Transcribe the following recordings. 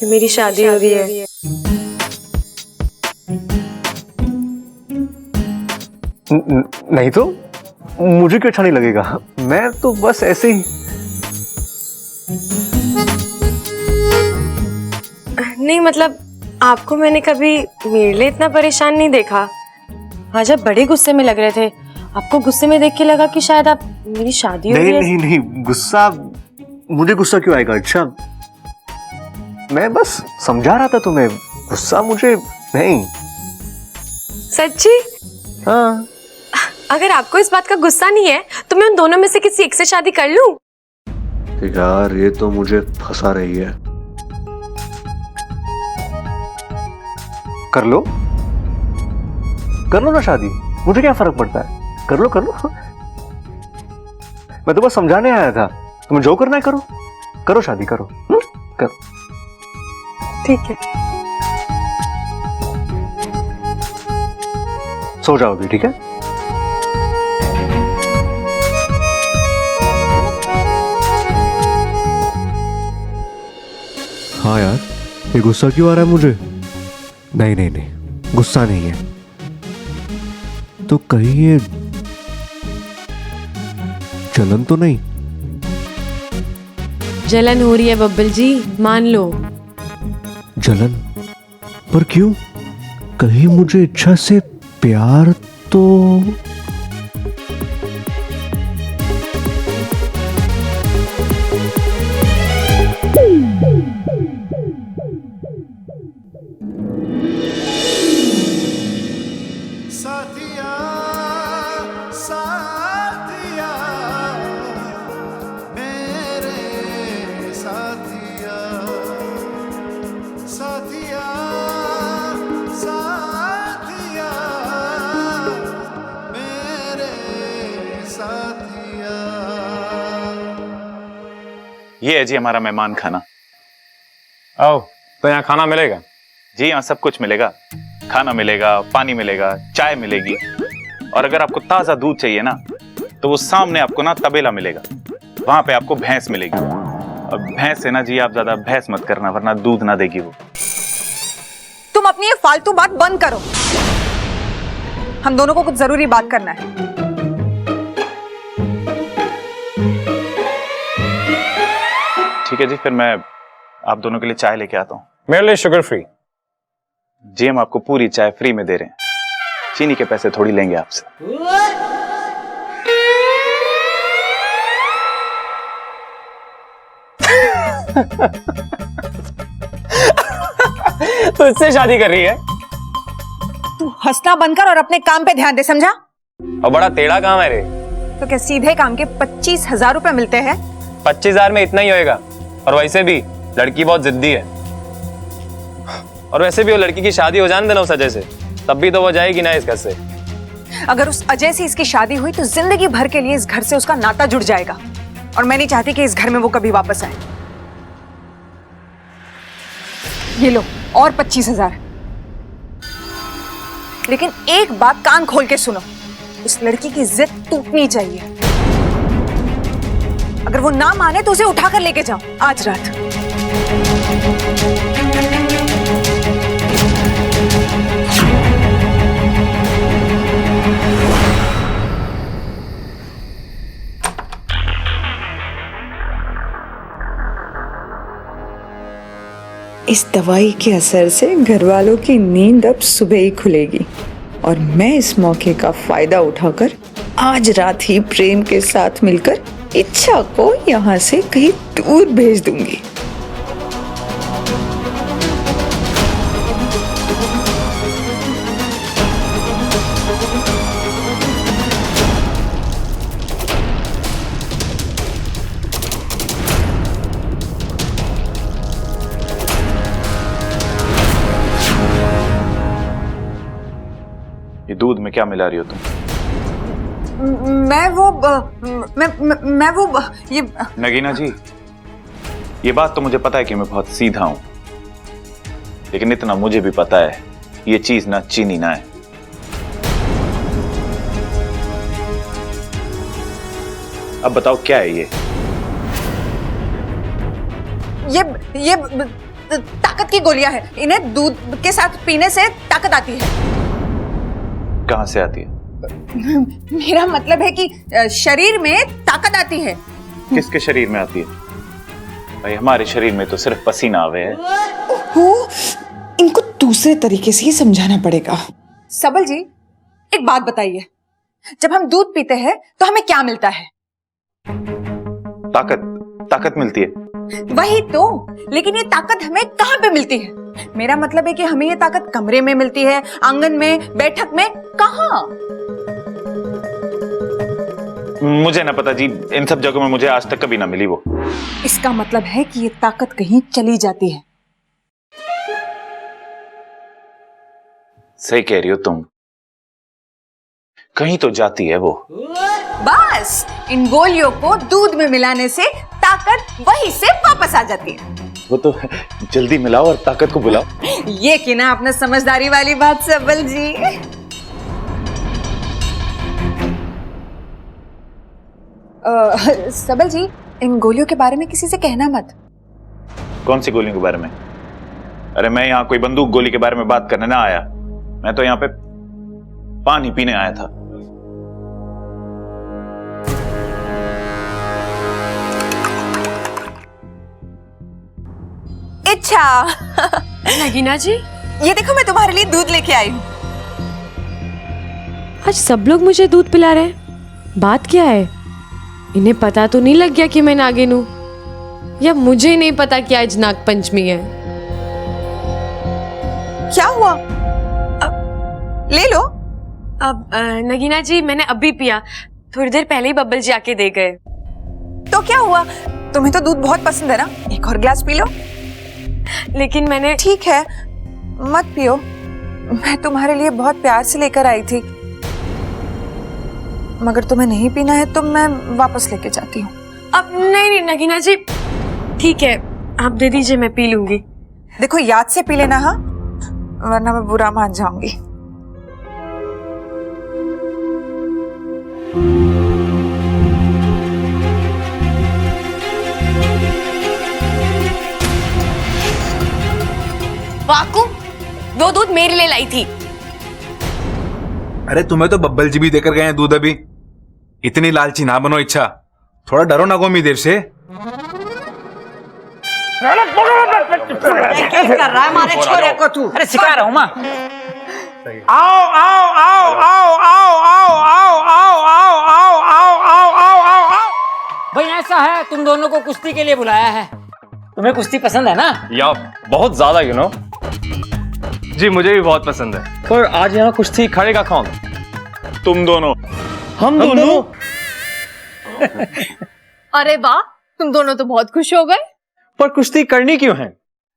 कि मेरी शादी हो रही है। नहीं तो मुझे क्यों अच्छा नहीं लगेगा? मैं तो बस ऐसे ही। नहीं मतलब आपको मैंने कभी मेरे लिए इतना परेशान नहीं देखा। आज आप बड़े गुस्से में लग रहे थे। आपको गुस्से में देख के लगा कि शायद आप मेरी शादी हो रही है। नहीं नहीं नहीं, गुस्सा मुझे गुस्सा क्यों आएगा? अच्छा, मैं बस समझा रहा था तुम्हें, गुस्सा मुझे नहीं। सच्ची? हाँ। अगर आपको इस बात का गुस्सा नहीं है तो मैं उन दोनों में से किसी एक से शादी कर लूं? यार ये तो मुझे फंसा रही है। कर लो ना शादी, मुझे क्या फर्क पड़ता है? कर लो। मैं तो बस समझाने आया था, तुम्हें जो करना है करो शादी करो। करो। ठीक है। सो जाओ अभी, ठीक है? हाँ यार, ये गुस्सा क्यों आ रहा है मुझे? नहीं, गुस्सा नहीं है तो कहीं ये जलन तो नहीं? जलन हो रही है बब्बल जी, मान लो। जलन? पर क्यों? कहीं मुझे इच्छा से प्यार तो? साथिया साथिया मेरे साथिया साथिया साथिया मेरे साथिया। ये है जी हमारा मेहमान खाना। आओ, तो यहाँ खाना मिलेगा? जी यहाँ सब कुछ मिलेगा, खाना मिलेगा, पानी मिलेगा, चाय मिलेगी, और अगर आपको ताजा दूध चाहिए ना तो वो सामने आपको ना तबेला मिलेगा, वहां पे आपको भैंस मिलेगी। और भैंस है ना जी, आप ज्यादा भैंस मत करना वरना दूध ना देगी वो। तुम अपनी ये फालतू बात बंद करो, हम दोनों को कुछ जरूरी बात करना है। ठीक है जी, फिर मैं आप दोनों के लिए चाय लेके आता हूँ। मेरे लिए शुगर फ्री। जी हम आपको पूरी चाय फ्री में दे रहे हैं, चीनी के पैसे थोड़ी लेंगे आपसे। तो इससे शादी कर रही है? तू हंसना बंद कर और अपने काम पे ध्यान दे, समझा? और बड़ा टेढ़ा काम है रे। तो क्या सीधे काम के 25,000 रुपए मिलते हैं? 25,000 में इतना ही होएगा, और वैसे भी लड़की बहुत जिद्दी है। और वैसे भी वो लड़की की शादी हो जाने देना उस अजय से, तब भी तो वो जाएगी ना इस घर से। अगर उस अजय से इसकी शादी हुई तो जिंदगी भर के लिए इस घर से उसका नाता जुड़ जाएगा, और मैं नहीं चाहती कि इस घर में वो कभी वापस आए। ये लो और 25,000। लेकिन एक बात कान खोल के सुनो, उस लड़की की जिद टूटनी चाहिए। अगर वो ना माने तो उसे उठाकर लेके जाओ आज रात। इस दवाई के असर से घर वालों की नींद अब सुबह ही खुलेगी, और मैं इस मौके का फायदा उठाकर आज रात ही प्रेम के साथ मिलकर इच्छा को यहाँ से कहीं दूर भेज दूंगी। ये दूध में क्या मिला रही हो तुम? मैं वो ये नगीना जी, ये बात तो मुझे पता है कि मैं बहुत सीधा हूं, लेकिन इतना मुझे भी पता है ये चीज ना चीनी ना है। अब बताओ क्या है ये? ताकत ताकत की गोलियां हैं। इन्हें दूध के साथ पीने से ताकत आती है। कहाँ से आती है? मेरा मतलब है कि शरीर में ताकत आती है। किसके शरीर में आती है? भाई हमारे शरीर में तो सिर्फ पसीना आवे है। इनको दूसरे तरीके से ही समझाना पड़ेगा। सबल जी, एक बात बताइए, जब हम दूध पीते हैं तो हमें क्या मिलता है? ताकत मिलती है। वही तो, लेकिन ये ताकत हमें कहाँ पे मिलती है? मेरा मतलब है कि हमें ये ताकत कमरे में मिलती है, आंगन में, बैठक में, कहाँ? मुझे ना पता जी, इन सब जगहों में मुझे आज तक कभी ना मिली वो। इसका मतलब है कि ये ताकत कहीं चली जाती है। सही कह रही हो तुम, कहीं तो जाती है वो। बस इन गोलियों को दूध में मिलाने से ताकत वहीं से वापस आ जाती है। वो तो जल्दी मिलाओ और ताकत को बुलाओ। ये कि ना आपने समझदारी वाली बात सबल जी। सबल जी, इन गोलियों के बारे में किसी से कहना मत। कौन सी गोलियों के बारे में? अरे मैं यहाँ कोई बंदूक गोली के बारे में बात करने ना आया, मैं तो यहाँ पे पानी पीने आया था। अच्छा नगीना जी, ये देखो मैं तुम्हारे लिए दूध लेके आई हूँ। आज सब लोग मुझे दूध पिला रहे हैं। बात क्या है? इन्हें पता तो नहीं लग गया कि मैं नागिन हूं? या मुझे नहीं पता कि आज नाग पंचमी है? क्या हुआ? ले लो। अब नगीना जी, मैंने अभी पिया, थोड़ी देर पहले ही बब्बल जी आके दे गए। तो क्या हुआ? तुम्हें तो दूध बहुत पसंद है ना, एक और गिलास पी लो। लेकिन मैंने ठीक है, मत पियो, मैं तुम्हारे लिए बहुत प्यार से लेकर आई थी। मगर तुम्हें नहीं पीना है तो मैं वापस लेके जाती हूँ। अब नहीं नगीना जी, ठीक है, आप दे दीजिए, मैं पी लूंगी। देखो याद से पी लेना, हाँ, वरना मैं बुरा मान जाऊंगी। वाकू, वो दूध मेरे लिए लाई थी। अरे तुम्हें तो बब्बल जी भी देकर गए हैं दूध अभी। इतनी लालची ना बनो, इच्छा थोड़ा डरो ना गोमी देर से। क्या कर रहा है हमारे छोरे को तू? अरे सिखा रहा हूँ माँ। आओ आओ आओ आओ आओ आओ आओ आओ आओ आओ आओ आओ आओ आओ आओ। भाई ऐसा है, तुम दोनों को कुश्ती के लिए बुलाया है। तुम्हें कुश्ती पसंद है ना? या बहुत ज्यादा, यू नो। जी मुझे भी बहुत पसंद है, पर आज यहाँ कुश्ती खड़ेगा कौन? तुम दोनों। हम दोनों? अरे वाह, तुम दोनों तो बहुत खुश हो गए। पर कुश्ती करनी क्यों है?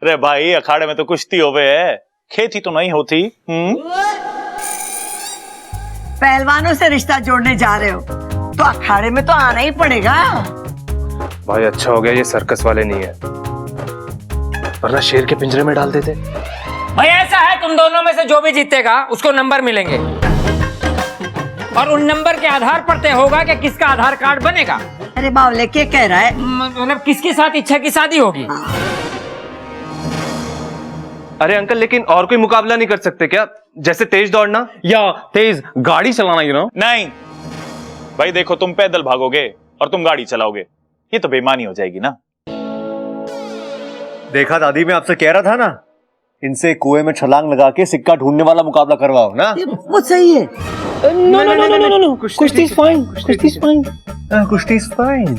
अरे भाई, अखाड़े में तो कुश्ती होवे है, खेती तो नहीं होती। पहलवानों से रिश्ता जोड़ने जा रहे हो तो अखाड़े में तो आना ही पड़ेगा। भाई अच्छा हो गया ये सर्कस वाले नहीं है, वरना शेर के पिंजरे में डाल देते। भाई ऐसा है, तुम दोनों में से जो भी जीतेगा उसको नंबर मिलेंगे, और उन नंबर के आधार पर तय होगा कि किसका आधार कार्ड बनेगा। अरे बावले क्या कह रहा है? मतलब किसके साथ इच्छा की शादी होगी। अरे अंकल, लेकिन और कोई मुकाबला नहीं कर सकते क्या? जैसे तेज दौड़ना या तेज गाड़ी चलाना, यू नो? नहीं भाई, देखो तुम पैदल भागोगे और तुम गाड़ी चलाओगे, ये तो बेईमानी हो जाएगी ना। देखा दादी, मैं आपसे कह रहा था ना, इनसे कुएं में छलांग लगा के सिक्का ढूंढने वाला मुकाबला करवाओ ना। वो सही है। No no no no no, kushti is fine, kushti is fine, kushti is fine.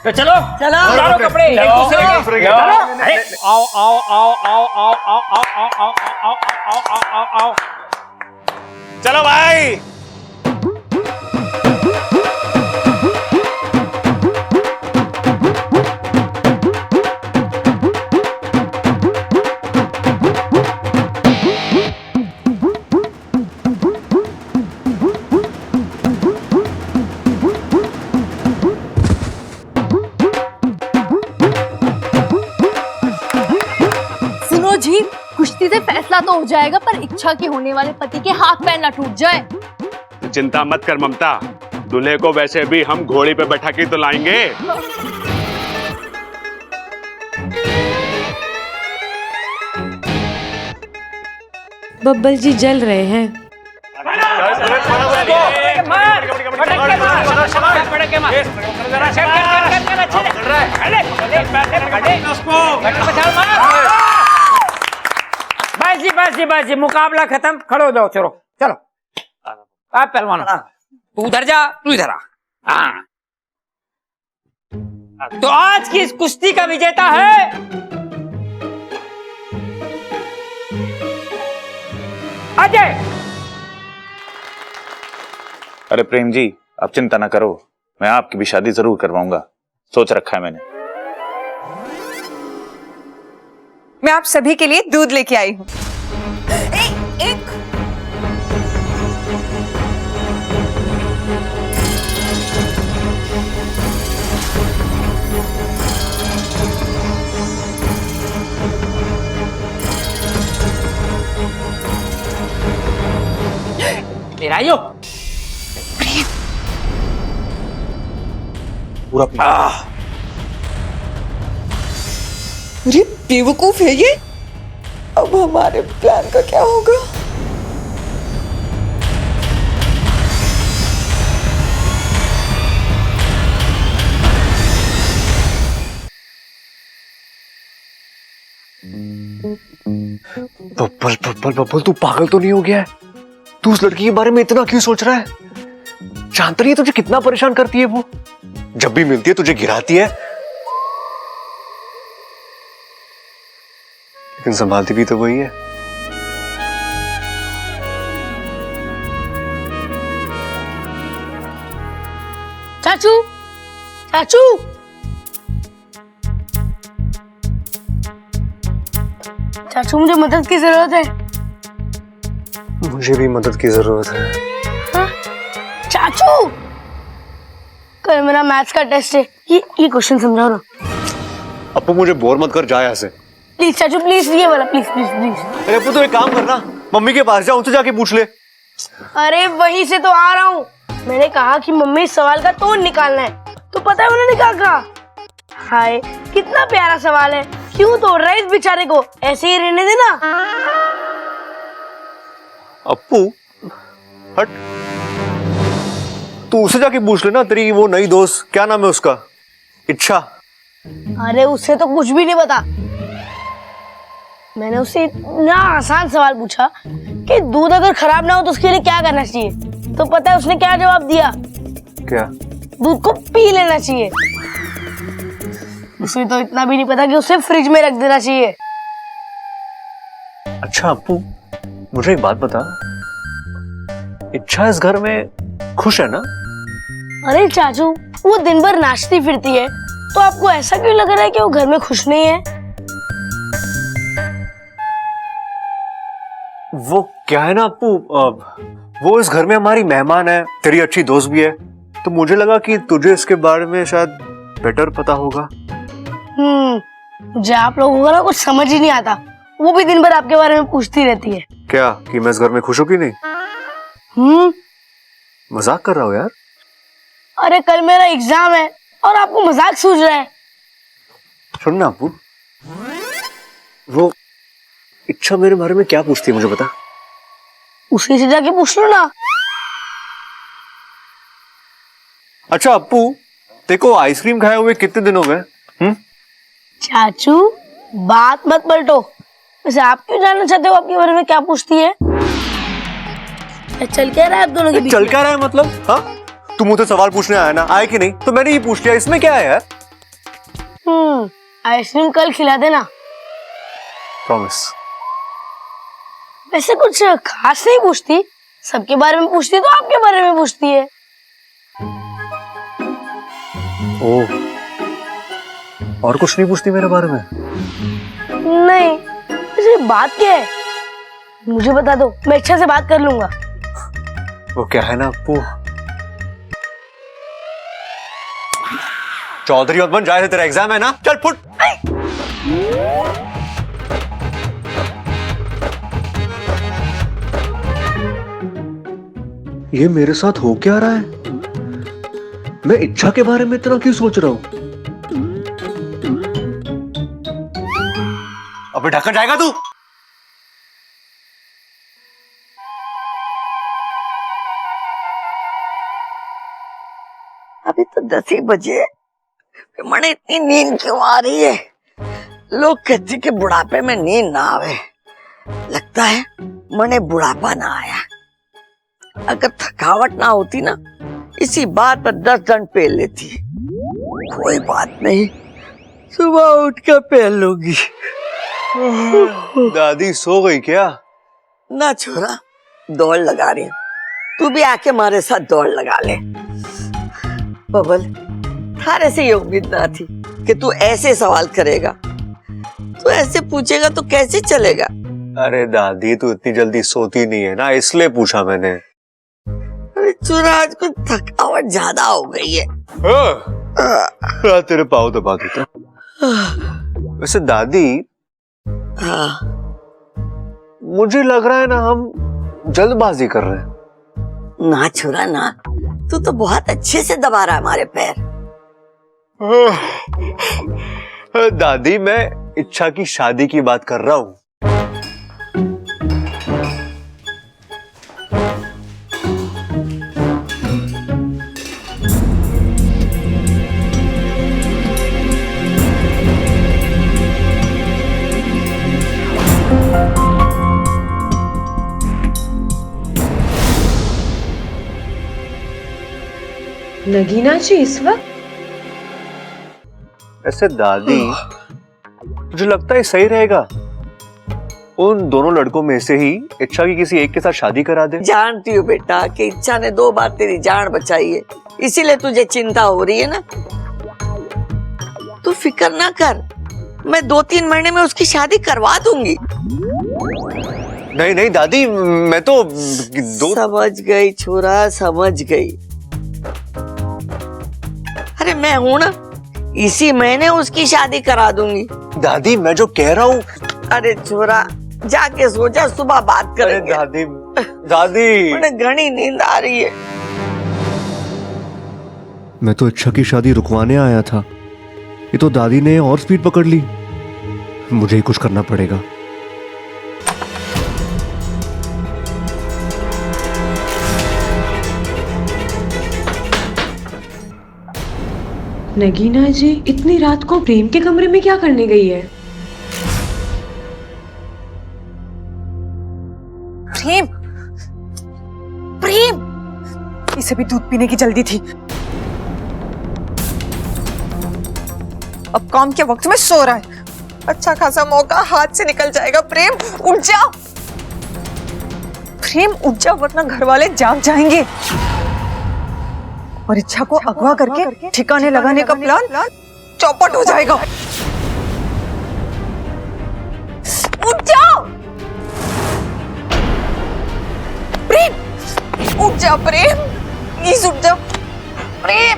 तो चलो चलो, उतारो कपड़े एक दूसरे के। आओ आओ आओ आओ आओ आओ आओ आओ आओ आओ आओ आओ आओ। चलो भाई। सुनो जी, कुश्ती से फैसला तो हो जाएगा, पर इच्छा के होने वाले पति के हाथ पैर ना टूट जाए। तो चिंता मत कर ममता, दूल्हे को वैसे भी हम घोड़ी पे बैठा के तो लाएंगे। बब्बल जी जल रहे हैं। बस जी मुकाबला खत्म। खड़े हो जाओ, चलो चलो। आप पहलवान तू उधर जा, तू इधर आ। हाँ। तो आज की इस कुश्ती का विजेता है अजय। अरे प्रेम जी, आप चिंता ना करो, मैं आपकी भी शादी जरूर करवाऊंगा, सोच रखा है मैंने। मैं आप सभी के लिए दूध लेके आई हूँ। एक मेरा यो पूरा अरे बेवकूफ है ये। अब हमारे प्लान का क्या होगा? बब्बल बब्बल बब्बल, तू पागल तो नहीं हो गया है? तू उस लड़की के बारे में इतना क्यों सोच रहा है? जानता नहीं है तुझे कितना परेशान करती है वो? जब भी मिलती है तुझे गिराती है, लेकिन संभालती भी तो वही है। चाचू चाचू चाचू मुझे मदद की जरूरत है। मुझे भी मदद की जरूरत है। हाँ? चाचू कल मेरा मैथ्स का टेस्ट है, ये क्वेश्चन समझाओ ना। अपू मुझे बोर मत कर, जा यहाँ से प्लीज चाचू, प्लीज ये वाला, प्लीज प्लीज प्लीज। अरे अपू तो एक काम करना, मम्मी के पास जा, उनसे जाके पूछ ले। अरे वहीं से तो आ रहा हूँ। मैंने कहा कि मम्मी इस सवाल का तोड़ निकालना है, तो पता है उन्होंने क्या कहा? हाय कितना प्यारा सवाल है, क्यों तोड़ रहा है इस बेचारे को, ऐसे ही रहने देना। अपू हट, तू उसे जाके पूछ लेना, तेरी वो नई दोस्त, क्या नाम है उसका? इच्छा। अरे उससे तो कुछ भी नहीं पता। मैंने उससे इतना आसान सवाल पूछा कि दूध अगर खराब ना हो तो उसके लिए क्या करना चाहिए, तो पता है उसने क्या जवाब दिया? क्या? दूध को पी लेना चाहिए। उसे तो इतना भी नहीं पता कि उसे फ्रिज में रख देना चाहिए। अच्छा अपू, मुझे एक बात बता, इच्छा इस घर में खुश है ना? अरे चाचू, वो दिन भर नाचती फिरती है, तो आपको ऐसा क्यों लग रहा है कि वो घर में खुश नहीं है? वो क्या है ना अपू, वो इस घर में हमारी मेहमान है, तेरी अच्छी दोस्त भी है, तो मुझे लगा कि तुझे इसके बारे में शायद बेटर पता होगा। मुझे आप लोगों का ना कुछ समझ ही नहीं आता। वो भी दिन भर आपके बारे में पूछती रहती है। क्या कि मैं इस घर में खुश हूं कि नहीं? मजाक कर रहा हूँ यार। अरे कल मेरा एग्जाम है और आपको मजाक सूझ रहा है। सुन ना अपू, वो इच्छा मेरे बारे में क्या पूछती है मुझे बता। उसी से जाके पूछ लो ना। अच्छा अपू, देखो आइसक्रीम खाए हुए कितने दिन हो गए? चाचू बात मत पलटो। वैसे आप क्यों जानना चाहते हो आपके बारे में क्या पूछती है? चल क्या रहा है आप दोनों के बीच? चल क्या रहा है मतलब? हाँ, तुम मुझसे सवाल पूछने आया ना, आए कि नहीं? तो मैंने ये पूछ लिया, इसमें क्या है यार? आइसक्रीम कल खिला देना। प्रॉमिस। वैसे कुछ खास नहीं पूछती, सबके बारे में पूछती है तो आपके बारे में पूछती है। ओह, और कुछ नहीं पूछती मेरे बारे में? नहीं, वैसे बात क्या है मुझे बता दो, मैं इच्छा से बात कर लूंगा। वो क्या है ना अपू, चौधरी मत बन, जाए, तेरा एग्जाम है ना, चल फुट। ये मेरे साथ हो क्या रहा है? मैं इच्छा के बारे में इतना क्यों सोच रहा हूं? अबे ढक्कन जाएगा तू? अभी तो 10 ही बजे, मने इतनी नींद क्यों आ रही है? लोग कहते कि बुढ़ापे में नींद ना आवे, लगता है मने बुढ़ापा ना आया। अगर थकावट ना होती ना, इसी बात पर 10 दंड पेल लेती। कोई बात नहीं, सुबह उठ कर पेल लूंगी। दादी सो गई क्या? ना छोरा, दौड़ लगा रही हूँ, तू भी आके हमारे साथ दौड़ लगा ले। बबल, थारे से ये उम्मीद ना थी कि तू ऐसे सवाल करेगा। तू ऐसे पूछेगा तो कैसे चलेगा? अरे दादी, तू इतनी जल्दी सोती नहीं है ना, इसलिए पूछा मैंने। अरे छोरा, आज कुछ थकावट ज्यादा हो गई है। तेरे पाँव दबा देता। वैसे दादी, हाँ, मुझे लग रहा है ना हम जल्दबाजी कर रहे हैं। ना छोरा ना, तू तो बहुत अच्छे से दबा रहा है हमारे पैर। दादी, मैं इच्छा की शादी की बात कर रहा हूँ। नगीना जी इस वक्त? ऐसे दादी, मुझे लगता है सही रहेगा उन दोनों लड़कों में से ही इच्छा की किसी एक के साथ शादी करा दे। जानती हूँ बेटा कि इच्छा ने 2 बार तेरी जान बचाई है, इसीलिए तुझे चिंता हो रही है ना। तू फिक्र ना कर, मैं 2-3 महीने में उसकी शादी करवा दूंगी। नहीं नहीं दादी, मैं तो समझ गई छोरा, समझ गई। अरे मैं हूं ना, इसी महीने उसकी शादी करा दूंगी। दादी, मैं जो कह रहा हूँ। अरे छोरा, जाके सोचा, सुबह बात करेंगे। दादी, दादी, मुझे घनी नींद आ रही है। मैं तो इच्छा की शादी रुकवाने आया था, ये तो दादी ने और स्पीड पकड़ ली। मुझे ही कुछ करना पड़ेगा। नगीना जी इतनी रात को प्रेम के कमरे में क्या करने गई है? प्रेम, प्रेम, इसे भी दूध पीने की जल्दी थी। अब काम के वक्त में सो रहा है, अच्छा खासा मौका हाथ से निकल जाएगा। प्रेम उठ जा, प्रेम उठ जा, वरना घर वाले जाग जाएंगे और इच्छा को अगवा करके ठिकाने लगाने का प्लान चौपट हो जाएगा। उठ जाओ प्रेम, उठ जा प्रेम, प्लीज उठ जा प्रेम।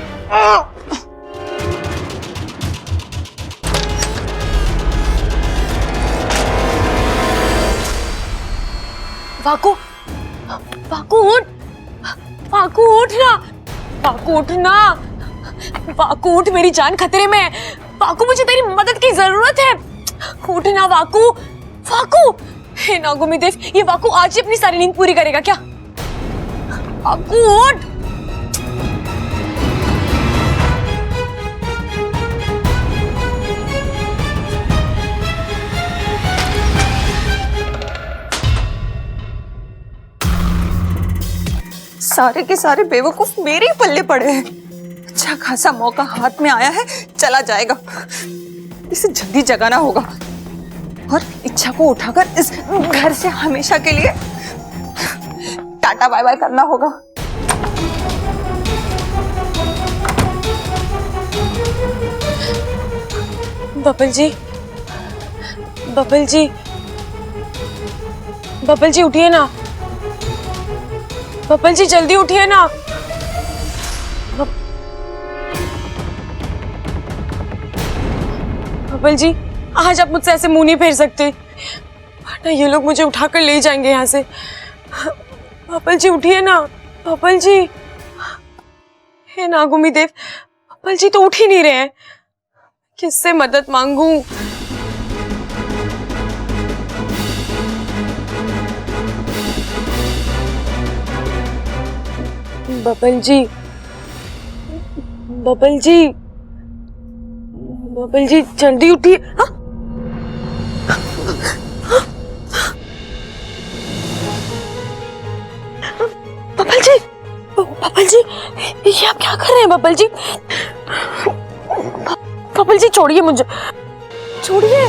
वाकू, वाकू उठ, वाकू उठ ना, वाकू उठ ना, वाकू उठ, मेरी जान खतरे में है। वाकू, मुझे तेरी मदद की जरूरत है, उठ ना वाकू। वाकू, हे नागुमी देव, ये वाकू आज ही अपनी सारी नींद पूरी करेगा क्या? वाकू उठ। सारे के सारे बेवकूफ मेरे ही पल्ले पड़े हैं। अच्छा खासा मौका हाथ में आया है, चला जाएगा, इसे जल्दी जगाना होगा और इच्छा को उठाकर इस घर से हमेशा के लिए टाटा बाय बाय करना होगा। बबल जी, बबल जी, बबल जी उठिए ना, बबल जी जल्दी उठिए ना। बबल जी, आज आप मुझसे ऐसे मुंह नहीं फेर सकते, वरना ये लोग मुझे उठाकर ले जाएंगे यहाँ से। बबल जी उठिए ना, बबल जी। हे नागुमी देव, बबल जी तो उठ ही नहीं रहे हैं, किससे मदद मांगूं? बबल जी, बबल जी जल्दी उठिए। हाँ? बबल जी ये आप क्या कर रहे हैं बबल जी? बबल जी छोड़िए मुझे, छोड़िए।